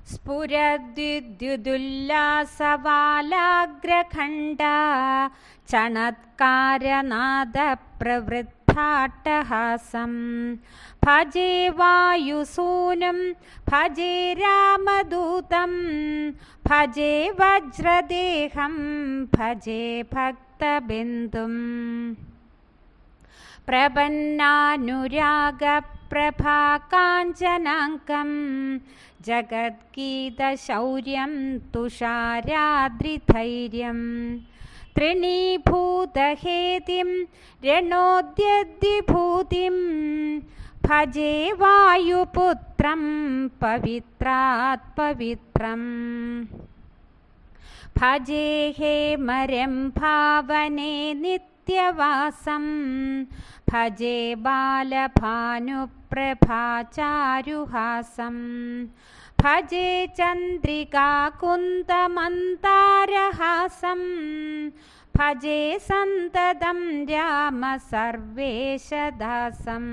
സ്ഫുരദ്യുദ്യുല്ലാസവാലാഗ്രഖണ്ഡ ചണത്കാരനാദപ്രവൃദ്ധാട്ടഹാസം ഭജേ വായുസൂനും ഭജേ രാമദൂതം ഭജേ വജ്രദേഹം ഭജേ ഭക്തബിന്ദും പ്രപന്നാനുരാഗപ്രഭാകാഞ്ചനാങ്കം ജഗദ്ഗീതശൗര്യം തുഷാരാദ്രിധൈര്യം ത്രിണീഭൂതഹേതിം രണോദ്യദ്വിഭൂതിം ഭജേ വായുപുത്രം പവിത്രാത് പവിത്രം ഭജേ ഹേമരം ഭാവനേ നിത്യവാസം ഭജേ ബാലഭാനുപ്രഭാചാരുഹാസം ഭജേ ചന്ദ്രികാകുന്തമന്താരഹാസം ഭജേ സന്തതം രാമ സർവേശദാസം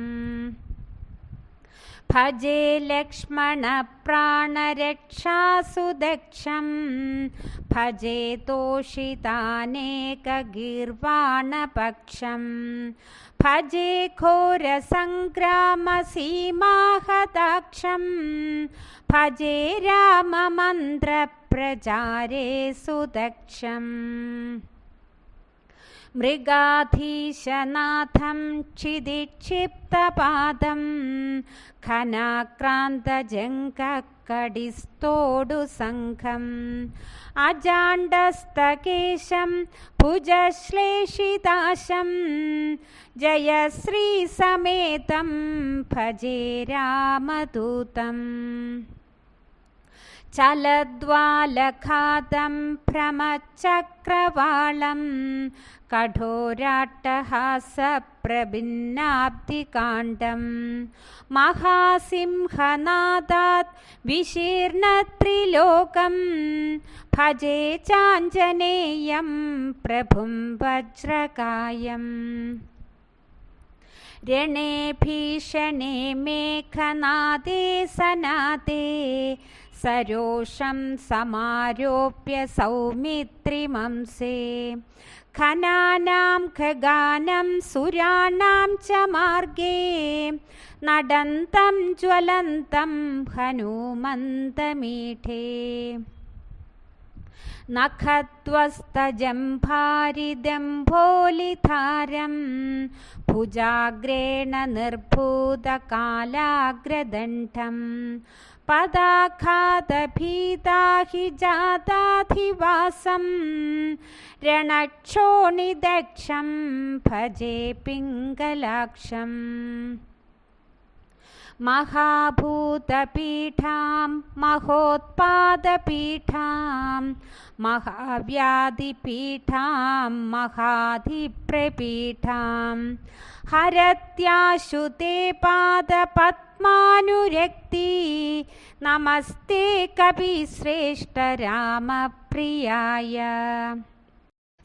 ഭജേ ലക്ഷ്മണ പ്രാണരക്ഷാസുദക്ഷം ഭജേ തോഷിതാനേകഗീർവാണപക്ഷം ഭജേ ഘോരസംഗ്രാമസീമാഹതാക്ഷം ഭജേ രാമമന്ത്രപ്രചാരേ സുദക്ഷം മൃഗാധീശനാഥം ക്ഷിതിക്ഷിപ്തപാദം ഘനാക്രാന്തജംഘക്കടിസ്തോടു സംഘം അജാണ്ഡസ്തകേശം ഭുജശ്ലേഷിതാശം ജയശ്രീസമേതം ഭജേ രാമദൂതം ചലദ്വാലഘാതം ഭ്രമചക്രവാളം കഠോരാട്ടഹാസപ്രഭിന്നാബ്ധികാണ്ഡം മഹാസിംഹനാദാത് വിശീർണത്രിലോകം ഭജേ ചാഞ്ജനേയം പ്രഭും വജ്രകായം രണേ ഭീഷണേ മേഘനാദേ സനാദേ സരോഷം സമാരോപ്യ സൗമിത്രിമംസേ ഖനാനാം ഖഗാനം സുരാണാം ച മാർഗേ നടന്തം ജ്വലന്തം ഹനുമന്തമീഠേ നഖദ്വസ്തജംഭാരിദംഭോലിധാരം ഭുജാഗ്രേണ നിർഭൂതകാലാഗ്രദണ്ഡം പദാഘാതഭീതാ ഹി ജാതാധിവാസം രണക്ഷോണിദക്ഷം ഭജേ പിംഗലാക്ഷം മഹാഭൂതപീഠാം മഹോത്പാദപീഠാം മഹാവ്യാധിപീഠാം മഹാധിപ്രപീഠാം ഹരത്യാശു തേ പാദപത്മാനുരക്തി നമസ്തേ കപിശ്രേഷ്ഠ രാമപ്രിയായ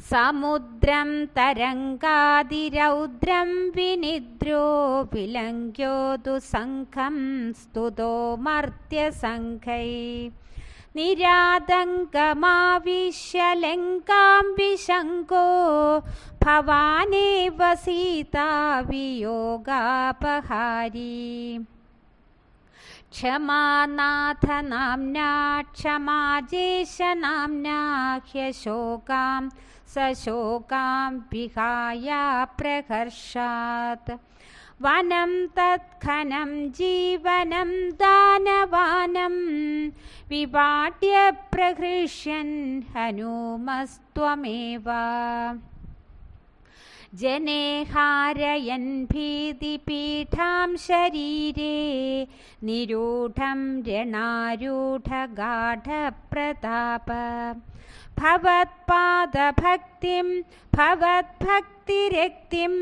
സമുദ്രം തരംഗാതിരൗദ്രം വിനിദ്രോ വിലങ്ക്യോതു സംഘം സ്തുതോ മർത്യസംഘൈ നിരാതങ്കമാവിശ്യ ലങ്കാം വിശങ്കോ ഭവാനേവ സീതാ വിയോഗാപഹാരി ക്ഷമാനാഥനാംനാ ക്ഷമാജേശനാംനാ ഹ്യശോകാം സശോകാം വിഹായ പ്രഹർഷാത് വനം തത്ഖനം ജീവനം ദാനവാനം വിപാട്യ പ്രഹൃഷ്യൻ ഹനുമസ്ത്വമേവ ജനേഹാരയൻ ഭീതിപീഠാം ശരീരേ നിരൂഢം രണാരൂഢഗാഢപ്രതാപ ഭവത്പാദഭക്തിം ഭവദ്ഭക്തിരക്തിം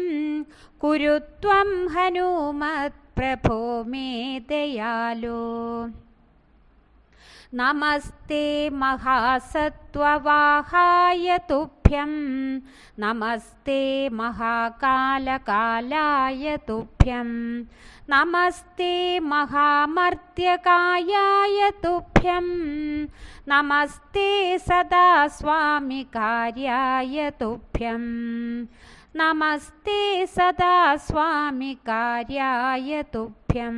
കുരുത്വം ഹനുമത് പ്രഭോ മേ ദയാലോ നമസ്തേ മഹാസത്വവാഹായ തുഭ്യം തുഭ്യം നമസ്തേ മഹാകാലകാലായ തുഭ്യം നമസ്തേ മഹാമർത്യകായായ തുഭ്യം നമസ്തേ സദാ സ്വാമികാര്യായ തുഭ്യം നമസ്തേ സദാ സ്വാമികാര്യായ തുഭ്യം.